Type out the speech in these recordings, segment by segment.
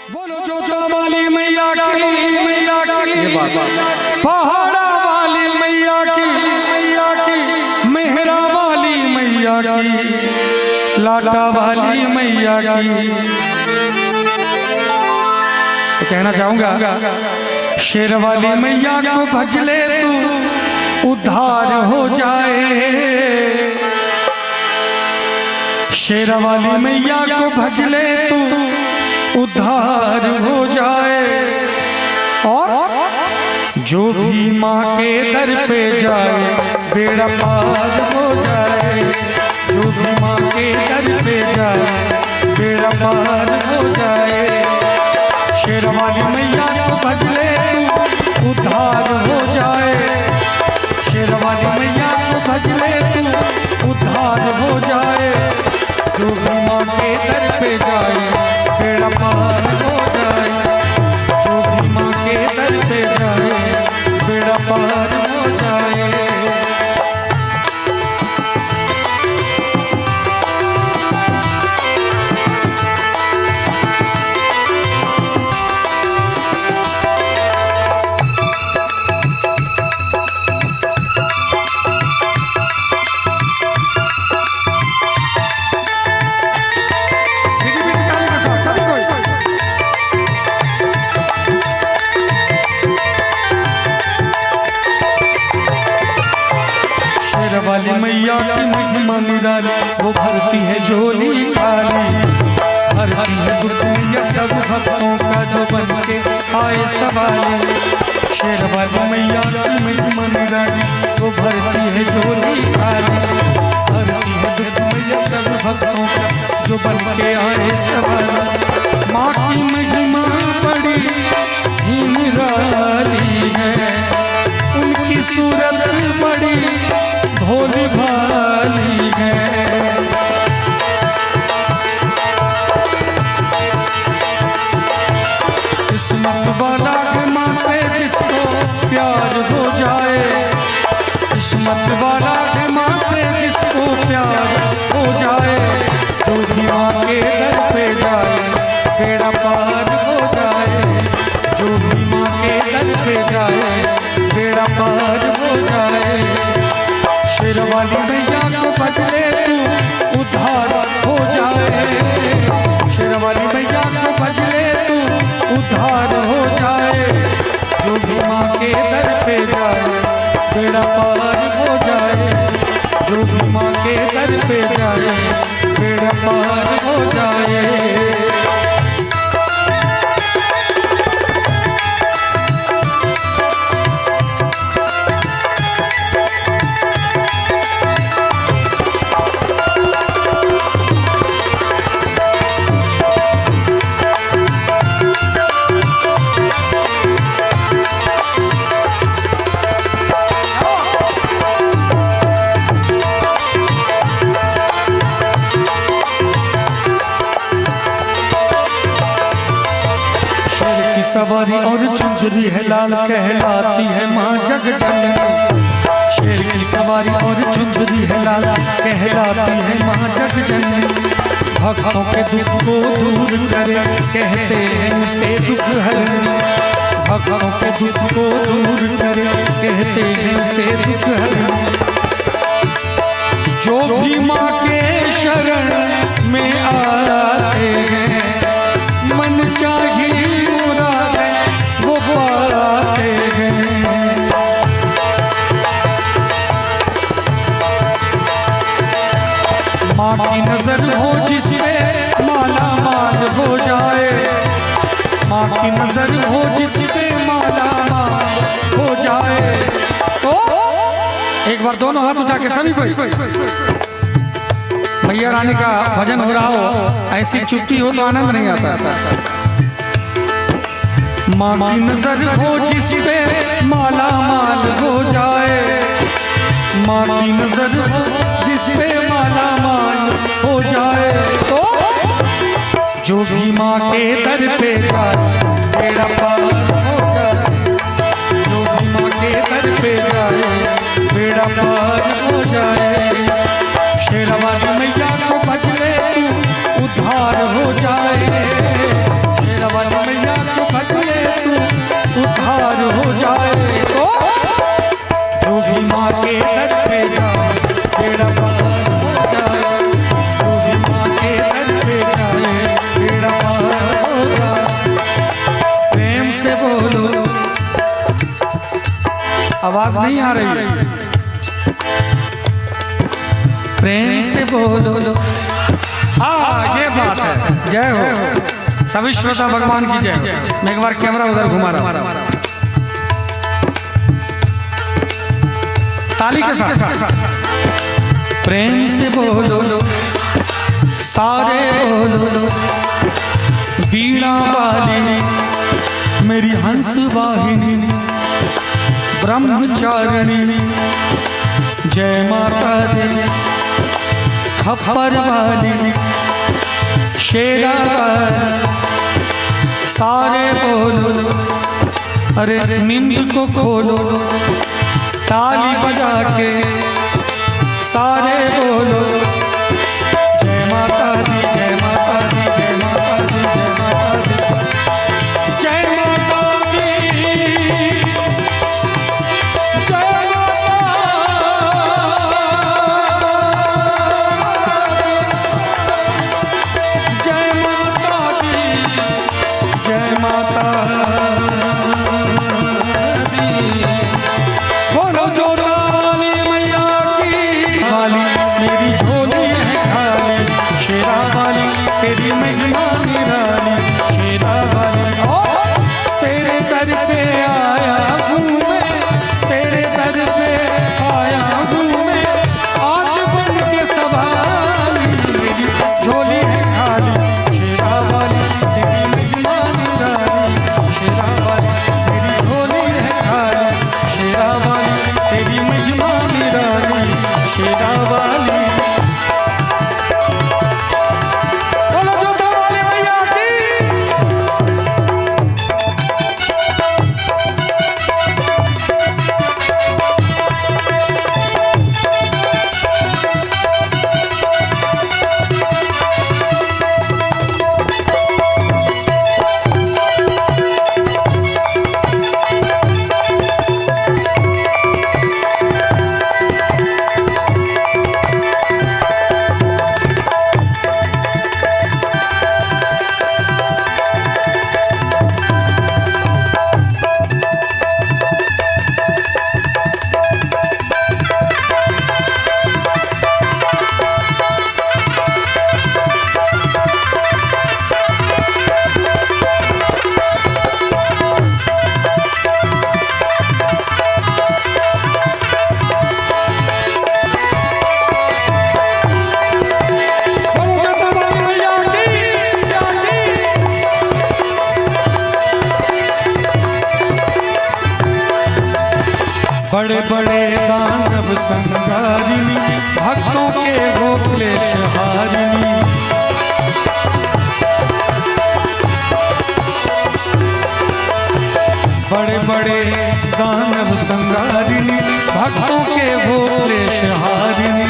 बोलो जो वाली मैया की पहाड़ा वाली मैया की मेहरा वाली मैया की लाटा वाली मैया की। तो कहना चाहूंगा शेर वाली मैया को भज ले तू उद्धार हो जाए। शेर वाली मैया को भज ले तू उद्धार हो जाए। और जो भी माँ के दर पे जाए बेड़ा पार हो जाए। जो भी माँ के दर पे जाए बेड़ा पार हो जाए। शेर वाली मैया को भज ले तू उद्धार हो जाए। शेर वाली मैया को भज ले तू उद्धार हो जाए। जो भी माँ के दर पे जाए बेड़ा पार हो जाए। जो भी माँ के दर पे जाए बेड़ा पार हो जाए। वाली मैया की महिमा निराली वो भरती है झोली खाली। भरती है दुनिया सब भक्तों का जो बन के आए सवाली। शेर वाली मैया की महिमा निराली वो भरती है झोली खाली। भरती है दुनिया सब भक्तों का जो बन के आए सवाली। माँ की महिमा बड़ी ही निराली है। उनकी सूरत बड़ी भोली भाली है। किस्मत वाला है माँ से जिसको प्यार हो जाए। किस्मत वाला है माँ से जिसको प्यार हो जाए। जो भी माँ के दर पे जाए बेड़ा पार हो जाए। जो भी माँ के दर पे जाए बेड़ा पार हो जाए। शेर वाली मैया को भज ले तू उद्धार हो जाए। शेर वाली मैया को भज ले तू उद्धार हो जाए। जो भी माँ के दर पे जाए बेड़ा पार हो जाए। जो भी माँ के दर पे जाए बेड़ा पार हो जाए। सवारी और चुंदरी है लाल कहलाती है माँ जग जननी। शेर की सवारी और चुंदरी है लाल कहलाती है माँ जग जननी। भक्तों के दुख को दूर करे कहते हैं उसे दुख हरनी। भक्तों के दुख को दूर करे कहते हैं उसे दुख हरनी। जो भी माँ के शरण में आते हैं मन चाहिए वो पाते हैं। माँ की नजर हो जिस पे माला माल हो जाए। माँ की नजर हो जिस पे माला माल हो जाए। तो एक बार दोनों हाथ उठा के सभी कोई मैया रानी का भजन हो रहा हो ऐसी चुप्पी हो तो आनंद नहीं आता। माँ की नजर हो जिस पे माला माल हो जाए। माँ की नजर हो जिस पे माला माल हो जाए। तो जो भी माँ के दर पे जाए बेड़ा पार हो जाए। जो भी माँ के दर पे जाए बेड़ा पार हो जाए। शेर वाली मैया को भज ले तू उद्धार हो जाए। शेर वाली आवाज नहीं आ रही? प्रेम से बोलो। हाँ, ये बात है। जय हो सभी श्रोता भगवान की जय। मैं एक बार कैमरा उधर घुमा रहा हूं, ताली के साथ। प्रेम से बोलो सारे बोलो, वीणा वाली मेरी हंस वाहिनी, ब्रह्मचारिणी जय माता दी, खप्पर वाली शेरा सारे बोलो। अरे नींद को खोलो, ताली बजा के सारे बोलो, जय माता दी, जय माता दी, जय माता दी, जय माता दी, जय माता दी, जय माता दी, जय माता दी। बोलो जोरा वाली मैया की, वाली मेरी झोली है खाली, शेरा वाली तेरी महिमा निराली, शेरा वाली तेरे दर पे आया हूँ मैं, तेरे दर पे आया हूँ मैं, आज बन के सवारी, मेरी झोली है खाली, शेरा वाली तेरी महिमा निराली, शेरा वाली तेरी झोली है खाली, शेरा वाली तेरी महिमा निराली, शेरा वाली। बोलो जोधा वाली मैया की। बड़े बड़े दानव संहारिणी, भक्तों के हो क्लेश हारिणी, बड़े बड़े दानव संहारिणी, भक्तों के हो क्लेश हारिणी।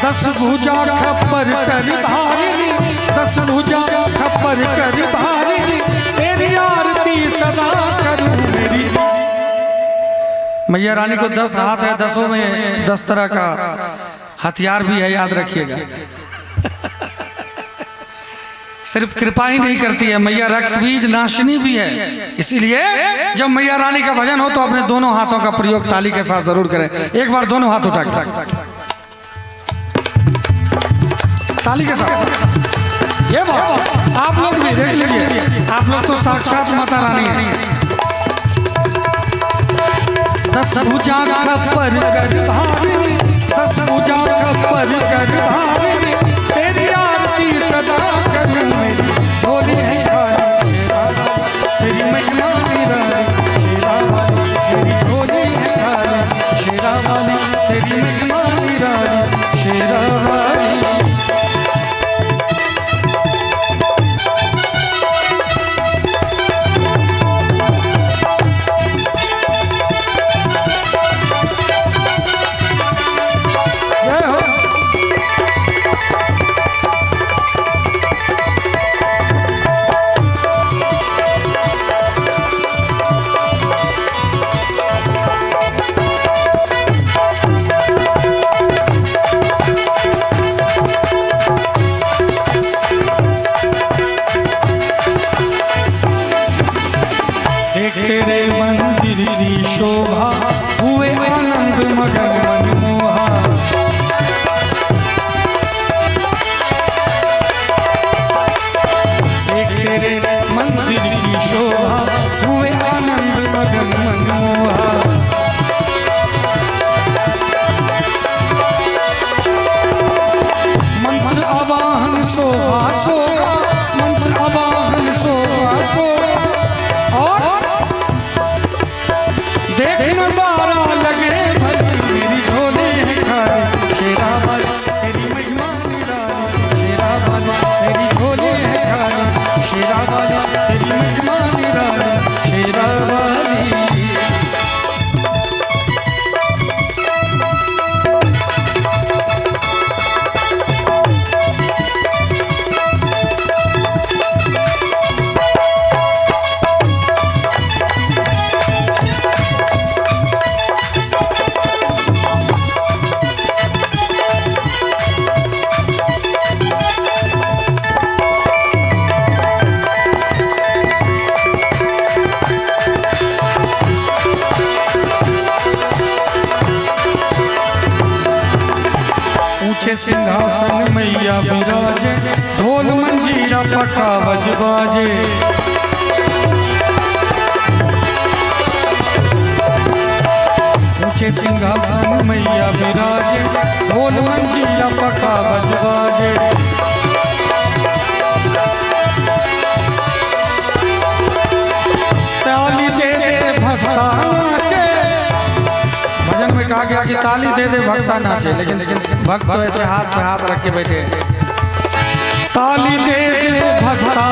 दस भुजा खप्पर कर धारिणी, दस भुजा खप्पर कर धारिणी, तेरी आरती सदा करूं मेरी। मैया रानी को 10 हाथ है, 10 में 10 तरह का हथियार भी है, याद रखिएगा। सिर्फ कृपा ही नहीं करती है, मैया रक्त बीज नाशिनी भी है। इसीलिए जब मैया रानी का भजन हो तो अपने दोनों हाथों का प्रयोग ताली के साथ जरूर करें। एक बार दोनों हाथ उठा ताली के साथ। ये बात आप लोग भी देख लीजिए, आप लोग तो साक्षात माता रानी है। 10 भुजा खप्पर कर धारिणी, 10 भुजा खप्पर कर धारिणी, तेरी आरती सदा करूं मेरी झोली है खाली, शेरा वाली तेरी महिमा निराली, शेरा वाली तेरी झोली है खाली, शेरा वाली तेरी महिमा निराली, शेरा वाली। जय हो। ऊंचे सिंहासन मैया विराजे, ढोल मंजीरा पखावज बाजे। ऊंचे सिंहासन मैया विराजे, ढोल मंजीरा पखावज बाजे। ताली दे दे भक्ता नाचे, भजन में कहा गया कि ताली दे दे भक्ता नाचे, लेकिन भक्त तो ऐसे हाथ पे हाथ रख के बैठे। ताली दे दे भक्ता